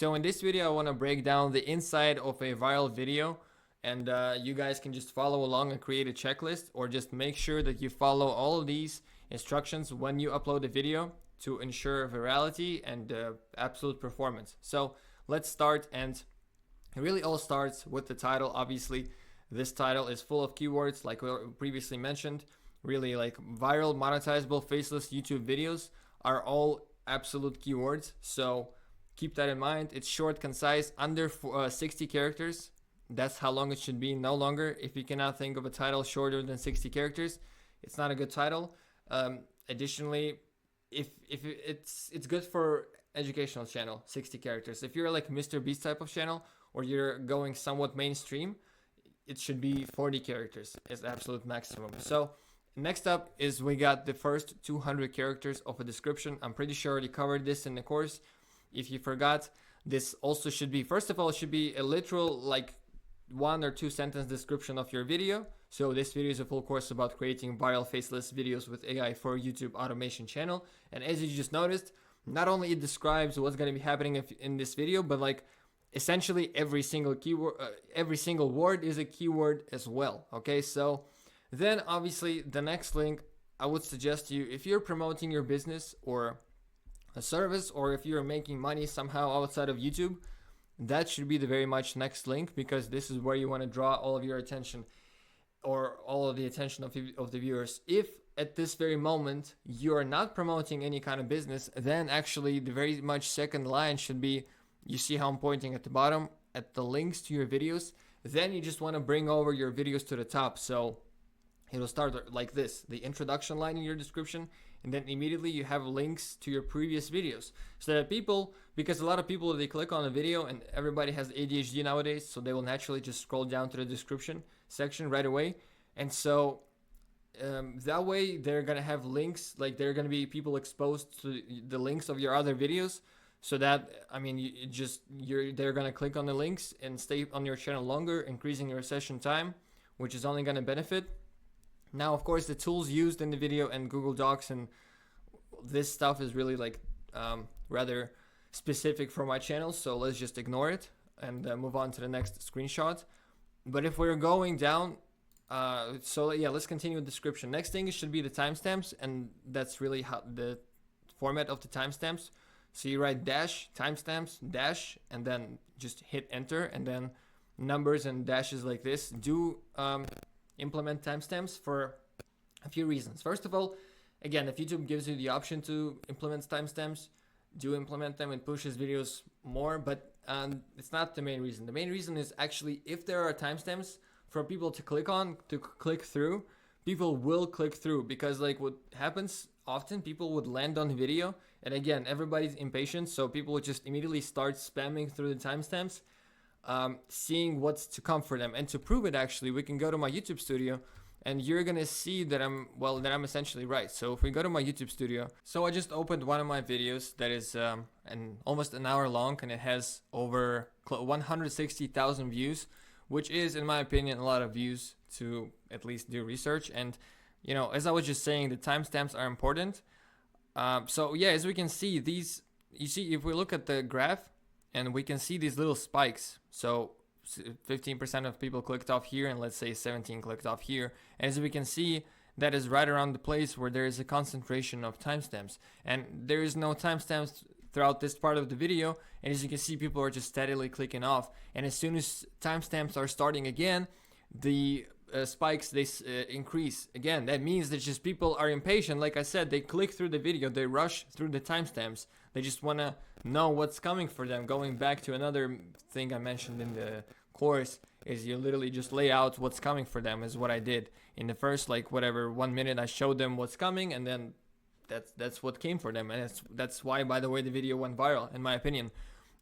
So in this video I want to break down the inside of a viral video, and you guys can just follow along and create a checklist, or just make sure that you follow all of these instructions when you upload a video to ensure virality and absolute performance. So let's start, and it really all starts with the title. Obviously this title is full of keywords like we previously mentioned. Really, like viral, monetizable, faceless YouTube videos are all absolute keywords, so keep that in mind. It's short, concise, under 60 characters. That's how long it should be, no longer. If you cannot think of a title shorter than 60 characters, it's not a good title. Additionally, if it's good for educational channel, 60 characters. If you're like Mr. Beast type of channel, or you're going somewhat mainstream, it should be 40 characters is absolute maximum. So next up is we got the first 200 characters of a description. I'm pretty sure I already covered this in the course. If you forgot, this also should be, first of all, it should be a literal like 1 or 2 sentence description of your video. So this video is a full course about creating viral faceless videos with AI for YouTube automation channel. And as you just noticed, not only it describes what's going to be happening in this video, but like essentially every single keyword, every single word is a keyword as well. Okay, so then obviously the next link, I would suggest you, if you're promoting your business or a service, or if you're making money somehow outside of YouTube, that should be the very much next link, because this is where you want to draw all of your attention, or all of the attention of the viewers. If at this very moment you are not promoting any kind of business, then actually the very much second line should be, you see how I'm pointing at the bottom at the links to your videos. Then you just want to bring over your videos to the top. So it'll start like this, the introduction line in your description, and then immediately you have links to your previous videos, so that people, because a lot of people, they click on a video, and everybody has ADHD nowadays, so they will naturally just scroll down to the description section right away. And so that way they're gonna have links, like they're gonna be people exposed to the links of your other videos, so that, I mean, they're gonna click on the links and stay on your channel longer, increasing your session time, which is only gonna benefit. Now, of course, the tools used in the video and Google Docs and this stuff is really like rather specific for my channel, so let's just ignore it and move on to the next screenshot. But if we're going down, so yeah, let's continue with description. Next thing should be the timestamps, and that's really how the format of the timestamps. So you write dash, timestamps, dash, and then just hit enter, and then numbers and dashes like this. Do implement timestamps for a few reasons. First of all, again, if YouTube gives you the option to implement timestamps, do implement them. It pushes videos more, but it's not the main reason. The main reason is actually, if there are timestamps for people to click on, to click through, people will click through, because like what happens often, people would land on the video, and again, everybody's impatient, so people would just immediately start spamming through the timestamps, seeing what's to come for them. And to prove it, actually, we can go to my YouTube studio, and you're gonna see that I'm essentially right. So if we go to my YouTube studio, so I just opened one of my videos that is almost an hour long, and it has over 160,000 views, which is, in my opinion, a lot of views to at least do research. And you know, as I was just saying, the timestamps are important. So yeah, as we can see, these, you see, if we look at the graph, and we can see these little spikes. So 15% of people clicked off here, and let's say 17 clicked off here. And as we can see, that is right around the place where there is a concentration of timestamps. And there is no timestamps throughout this part of the video. And as you can see, people are just steadily clicking off. And as soon as timestamps are starting again, the spikes, they increase again. That means that just people are impatient. Like I said, they click through the video, they rush through the timestamps. They just want to know what's coming for them. Going back to another thing I mentioned in the course, is you literally just lay out what's coming for them, is what I did in the first, like, whatever, 1 minute. I showed them what's coming, and then that's what came for them. And that's why, by the way, the video went viral, in my opinion.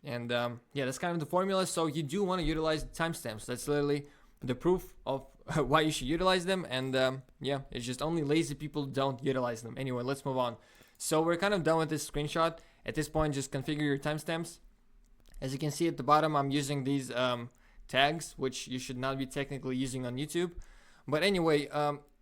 And yeah, that's kind of the formula. So you do want to utilize timestamps. That's literally the proof of why you should utilize them. And yeah, it's just only lazy people don't utilize them. Anyway, let's move on. So we're kind of done with this screenshot. At this point, just configure your timestamps. As you can see at the bottom, I'm using these tags, which you should not be technically using on YouTube. But anyway,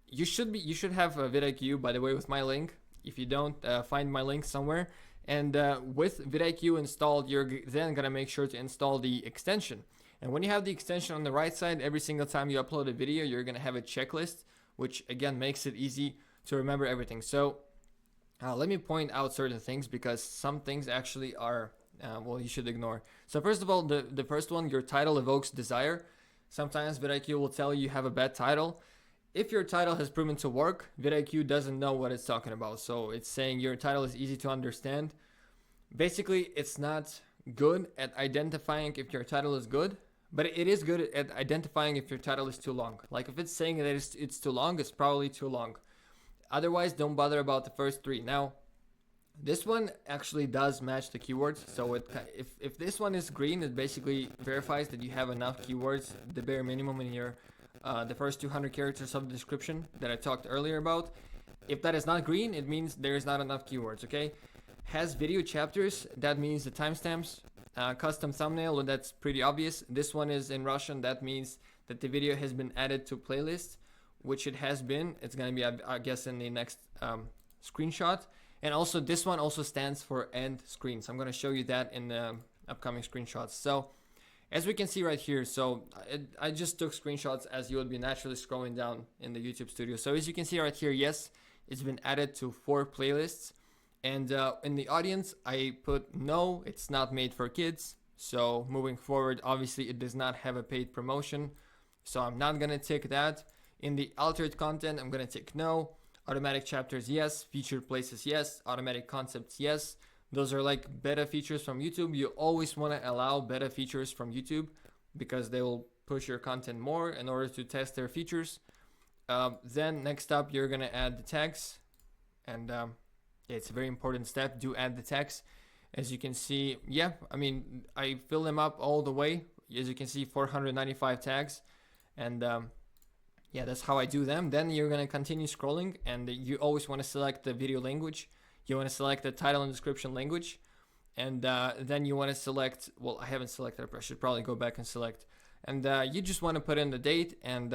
you should have a vidIQ, by the way, with my link. If you don't, find my link somewhere And with vidIQ installed, you're then gonna make sure to install the extension. And when you have the extension on the right side, every single time you upload a video, you're gonna have a checklist, which again makes it easy to remember everything. So let me point out certain things, because some things actually are, well, you should ignore. So first of all, the first one, your title evokes desire. Sometimes vidIQ will tell you have a bad title. If your title has proven to work, vidIQ doesn't know what it's talking about. So it's saying your title is easy to understand. Basically, it's not good at identifying if your title is good, but it is good at identifying if your title is too long. Like if it's saying that it's too long, it's probably too long. Otherwise, don't bother about the first three. Now, this one actually does match the keywords. So if this one is green, it basically verifies that you have enough keywords, the bare minimum in your the first 200 characters of the description that I talked earlier about. If that is not green, it means there is not enough keywords, okay? Has video chapters, that means the timestamps. Custom thumbnail, well, that's pretty obvious. This one is in Russian, that means that the video has been added to playlist, which it has been. It's gonna be, I guess, in the next screenshot. And also this one also stands for end screen. So I'm gonna show you that in the upcoming screenshots. So as we can see right here, so I just took screenshots as you would be naturally scrolling down in the YouTube studio. So as you can see right here, yes, it's been added to 4 playlists. And in the audience, I put no, it's not made for kids. So moving forward, obviously it does not have a paid promotion. So I'm not gonna tick that. In the altered content, I'm gonna tick no. Automatic chapters, yes. Featured places, yes. Automatic concepts, yes. Those are like beta features from YouTube. You always wanna allow beta features from YouTube because they will push your content more in order to test their features. Then next up, you're gonna add the tags. And it's a very important step. Do add the tags. As you can see, yeah, I mean, I fill them up all the way. As you can see, 495 tags. And yeah, that's how I do them. Then you're going to continue scrolling, and you always want to select the video language. You want to select the title and description language. And then you want to select, well, I haven't selected, I should probably go back and select. And you just want to put in the date and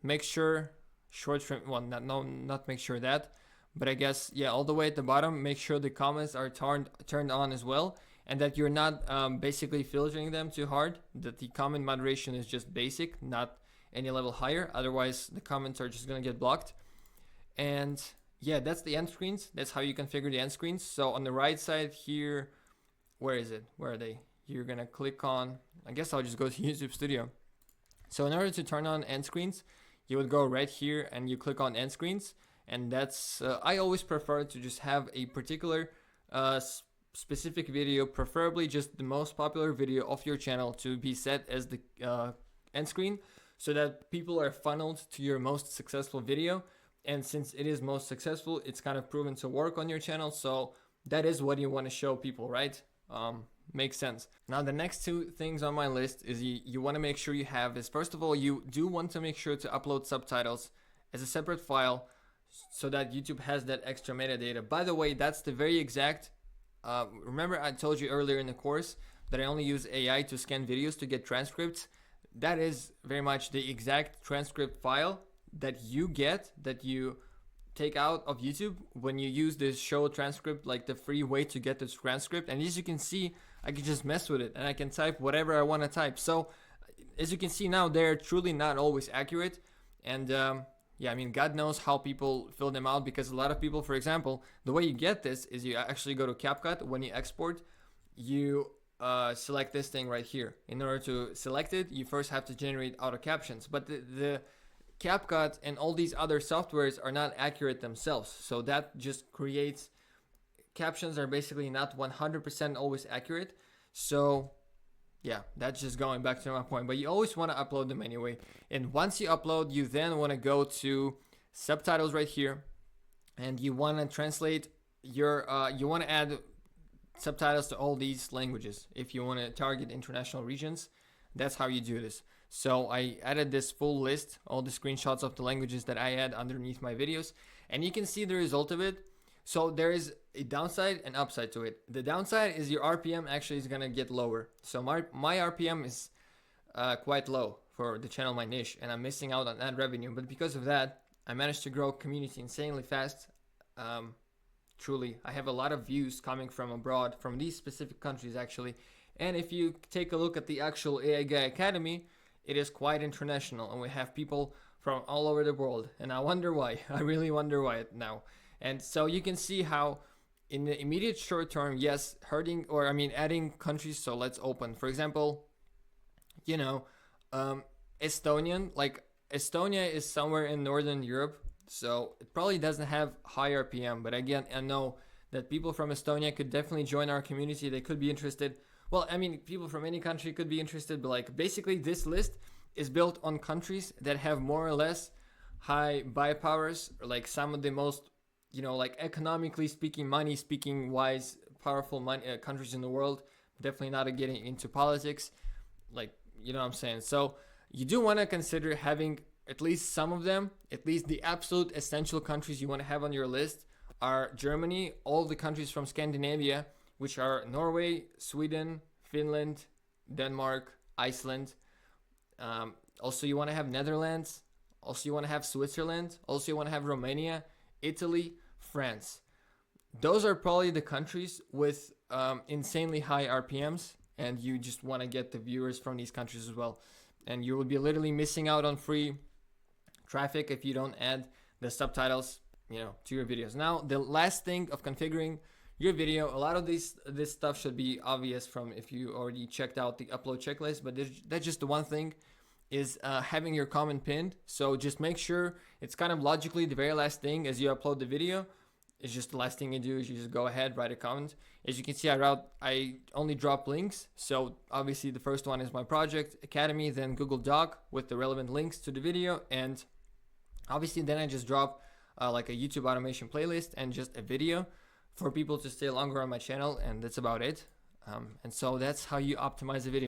make sure short trim, well, not make sure that. But I guess, yeah, all the way at the bottom, make sure the comments are turned on as well, and that you're not basically filtering them too hard, that the comment moderation is just basic, not any level higher. Otherwise, the comments are just going to get blocked. And yeah, that's the end screens. That's how you configure the end screens. So on the right side here, where is it? Where are they? You're going to click on, I guess I'll just go to YouTube Studio. So in order to turn on end screens, you would go right here and you click on end screens. And that's, I always prefer to just have a particular specific video, preferably just the most popular video of your channel, to be set as the end screen, so that people are funneled to your most successful video. And since it is most successful, it's kind of proven to work on your channel. So that is what you want to show people, right? Makes sense. Now, the next 2 things on my list is you want to make sure you have is, first of all, you do want to make sure to upload subtitles as a separate file, so that YouTube has that extra metadata. By the way, that's the very exact, remember I told you earlier in the course that I only use AI to scan videos to get transcripts? That is very much the exact transcript file that you get, that you take out of YouTube when you use this show transcript, like the free way to get this transcript. And as you can see, I can just mess with it and I can type whatever I want to type. So as you can see now, they're truly not always accurate. And yeah, I mean, God knows how people fill them out, because a lot of people, for example, the way you get this is you actually go to CapCut. When you export, you select this thing right here. In order to select it, you first have to generate auto captions. But the CapCut and all these other softwares are not accurate themselves. So that just creates, captions are basically not 100% always accurate. So yeah, that's just going back to my point, but you always want to upload them anyway. And once you upload, you then want to go to subtitles right here, and you want to translate your, you want to add subtitles to all these languages. If you want to target international regions, that's how you do this. So I added this full list, all the screenshots of the languages that I add underneath my videos, and you can see the result of it. So there is a downside and upside to it. The downside is your RPM actually is going to get lower. So my RPM is quite low for the channel My Niche, and I'm missing out on ad revenue. But because of that, I managed to grow community insanely fast. truly. I have a lot of views coming from abroad, from these specific countries actually. And if you take a look at the actual AI Guy Academy, it is quite international, and we have people from all over the world. And I wonder why. I really wonder why now. And so you can see how in the immediate short term, yes, adding countries. So let's open, for example, you know, Estonian, like Estonia is somewhere in Northern Europe, so it probably doesn't have high RPM. But again, I know that people from Estonia could definitely join our community. They could be interested. Well, I mean, people from any country could be interested, but like basically this list is built on countries that have more or less high buy powers, or like some of the most, like economically speaking, money speaking wise, powerful countries in the world. Definitely not getting into politics, like, you know what I'm saying? So you do want to consider having at least some of them. At least the absolute essential countries you want to have on your list are Germany, all the countries from Scandinavia, which are Norway, Sweden, Finland, Denmark, Iceland. Also, you want to have Netherlands. Also, you want to have Switzerland. Also, you want to have Romania, Italy, France. Those are probably the countries with insanely high RPMs, and you just want to get the viewers from these countries as well. And you will be literally missing out on free traffic if you don't add the subtitles, to your videos. Now, the last thing of configuring your video, a lot of this stuff should be obvious from if you already checked out the upload checklist, but that's just the one thing, is having your comment pinned. So just make sure it's kind of logically the very last thing as you upload the video. It's just the last thing you do is you just go ahead, write a comment. As you can see, I only drop links. So obviously the first one is my project, Academy, then Google Doc with the relevant links to the video. And obviously then I just drop like a YouTube automation playlist and just a video for people to stay longer on my channel. And that's about it. And so that's how you optimize the video.